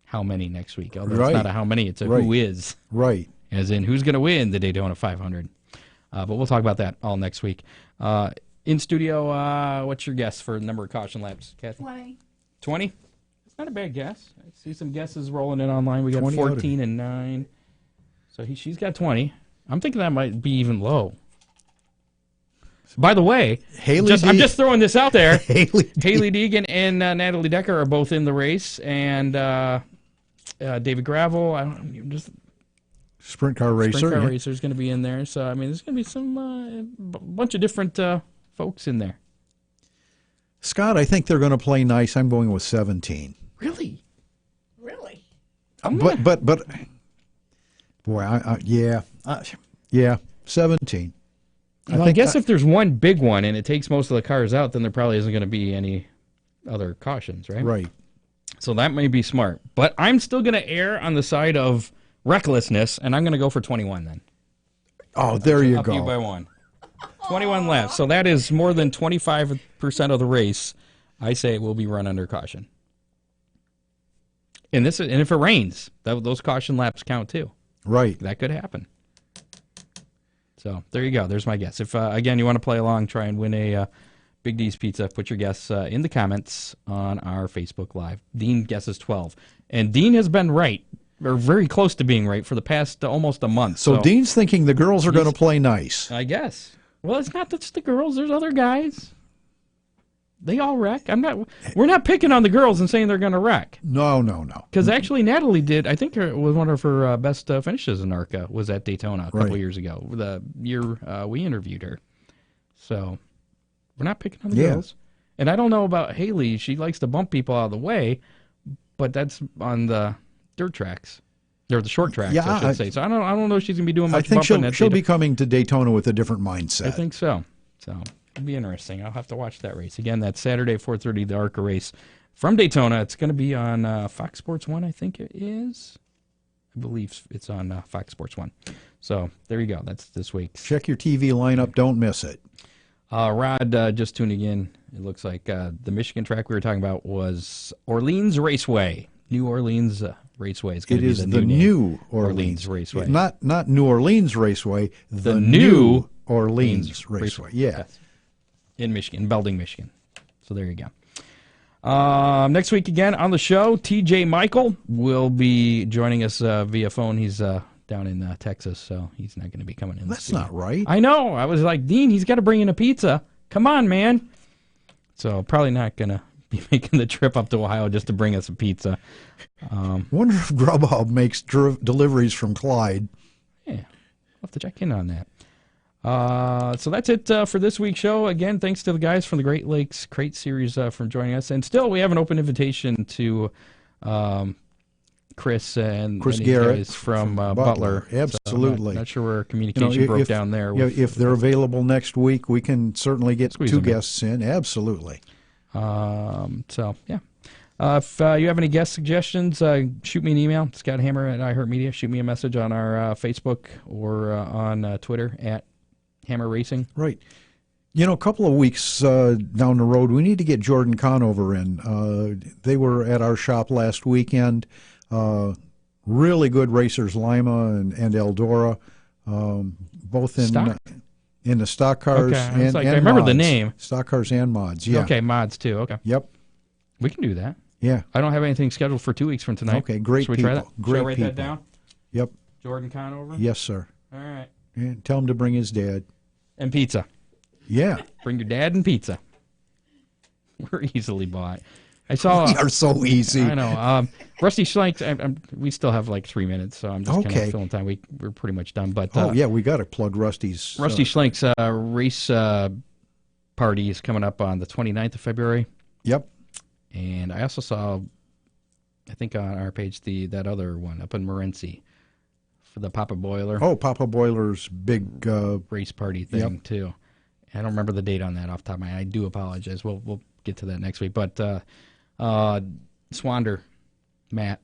how many next week. Although it's not a how many, it's a who is. Right. As in, who's going to win the Daytona 500? But we'll talk about that all next week. In studio, what's your guess for number of caution laps, Kathy? 20. 20? It's not a bad guess. I see some guesses rolling in online. We got 20 14 and 9. So she's got 20. I'm thinking that might be even low. By the way, I'm just throwing this out there. Haley Deegan and Natalie Decker are both in the race, and David Gravel. Sprint car racer. Sprint car racer is going to be in there. So, I mean, there's going to be some bunch of different folks in there. Scott, I think they're going to play nice. I'm going with 17. Really? But boy, yeah, 17. I guess if there's one big one and it takes most of the cars out, then there probably isn't going to be any other cautions, right? Right. So that may be smart. But I'm still going to err on the side of recklessness, and I'm going to go for 21 then. Oh, there you Up go. you by one. 21 laps. So that is more than 25% of the race. I say it will be run under caution. And if it rains, those caution laps count too. Right. That could happen. So there you go. There's my guess. If, again, you want to play along, try and win a Big D's Pizza, put your guess in the comments on our Facebook Live. Dean guesses 12. And Dean has been right, or very close to being right, for the past almost a month. So Dean's thinking the girls are going to play nice. I guess. Well, it's not just the girls. There's other guys. They all wreck. We're not picking on the girls and saying they're going to wreck. No. Because actually, Natalie did. I think it was one of her best finishes in ARCA was at Daytona a couple years ago, the year we interviewed her. So we're not picking on the girls. And I don't know about Haley. She likes to bump people out of the way, but that's on the dirt tracks. Or the short tracks, I should say. So I don't know if she's going to be doing much bumping. I think she'll be coming to Daytona with a different mindset. I think so. So it'll be interesting. I'll have to watch that race. Again, that's Saturday, 4:30, the ARCA race from Daytona. It's going to be on Fox Sports 1, I think it is. I believe it's on Fox Sports 1. So there you go. That's this week. Check your TV lineup. Don't miss it. Rod, just tuning in. It looks like the Michigan track we were talking about was Orleans Raceway. New Orleans Raceway. It is the new Orleans Raceway. Not New Orleans Raceway, the new Orleans Raceway. Yeah. Yes. In Michigan, Belding, Michigan. So there you go. Next week again on the show, TJ Michael will be joining us via phone. He's down in Texas, so he's not going to be coming in. That's not right. I know. I was like, Dean, he's got to bring in a pizza. Come on, man. So probably not going to be making the trip up to Ohio just to bring us a pizza. Wonder if Grubhub makes deliveries from Clyde. Yeah, we'll have to check in on that. So that's it for this week's show. Again, thanks to the guys from the Great Lakes Crate Series for joining us. And still, we have an open invitation to Chris Garrett guys from Butler. Absolutely. So I'm not sure where communication broke down there. If they're available next week, we can certainly get two guests in. Absolutely. So, yeah. If you have any guest suggestions, shoot me an email, scotthammer@iHeartMedia. Shoot me a message on our Facebook or on Twitter @Hammer Racing. Right. A couple of weeks down the road, we need to get Jordan Conover in. They were at our shop last weekend. Really good racers, Lima and Eldora, both in the stock cars. Okay. And I remember mods. the name. Stock cars and mods, yeah. Okay, mods too, okay. Yep. We can do that. Yeah. I don't have anything scheduled for 2 weeks from tonight. Okay, great Should we people. try that? Great Should I write people. that down? Yep. Jordan Conover? Yes, sir. All right. And tell him to bring his dad. And pizza. Yeah. Bring your dad and pizza. We're easily bought. I saw. We are so easy. I know. Rusty Schlenks, we still have like 3 minutes, so I'm just kind of filling time. We're pretty much done. But we got to plug Rusty's. Rusty Schlenks race party is coming up on the 29th of February. Yep. And I also saw, I think on our page, that other one up in Morenci for the Papa Boiler. Oh, Papa Boiler's big race party thing, too. I don't remember the date on that off the top of my head. I do apologize. We'll get to that next week. But Swander, Matt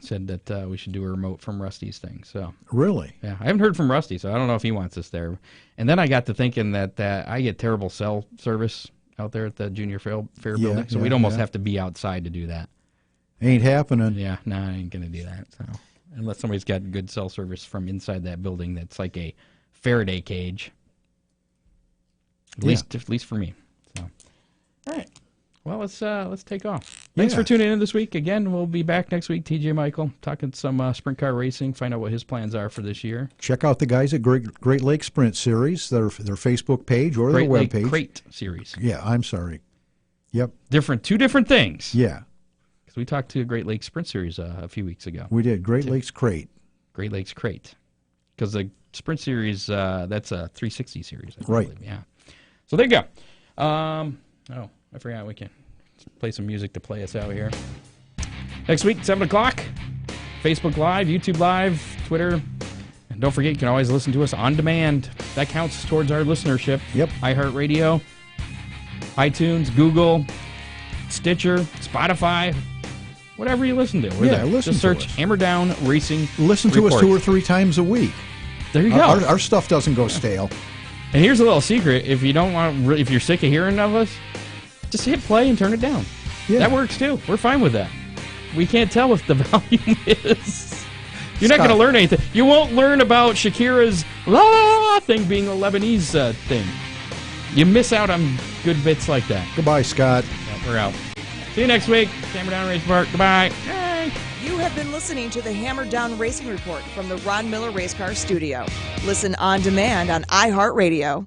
said that we should do a remote from Rusty's thing. So really? Yeah. I haven't heard from Rusty, so I don't know if he wants us there. And then I got to thinking that I get terrible cell service out there at the Junior Fair building, so we'd almost have to be outside to do that. Ain't happening. Yeah, no, I ain't going to do that. So unless somebody's got good cell service from inside that building that's like a Faraday cage. At least for me. So, all right. Well, let's take off. Thanks for tuning in this week. Again, we'll be back next week. TJ Michael talking some sprint car racing. Find out what his plans are for this year. Check out the guys at Great Lakes Sprint Series, their Facebook page or their webpage. Great Lake Crate Series. Yeah, I'm sorry. Yep. Two different things. Yeah. Because we talked to Great Lakes Sprint Series a few weeks ago. We did. Great Lakes Crate. Great Lakes Crate. Because the Sprint Series, that's a 360 series. I believe. Yeah. So there you go. I forgot we can play some music to play us out here. Next week, 7 o'clock, Facebook Live, YouTube Live, Twitter. And don't forget, you can always listen to us on demand. That counts towards our listenership. Yep. iHeartRadio, iTunes, Google, Stitcher, Spotify, whatever you listen to. We're there. Listen Just search Hammer Down Racing Listen to us 2 or 3 times a week. There you go. Our stuff doesn't go stale. And here's a little secret: if you don't want, if you're sick of hearing of us, just hit play and turn it down. Yeah. That works too. We're fine with that. We can't tell what the volume is. You're not going to learn anything. You won't learn about Shakira's la la la thing being a Lebanese thing. You miss out on good bits like that. Goodbye, Scott. Yeah, we're out. See you next week. Hammer Down Racing Park. Goodbye. Bye. You have been listening to the Hammer Down Racing Report from the Ron Miller Race Car Studio. Listen on demand on iHeartRadio.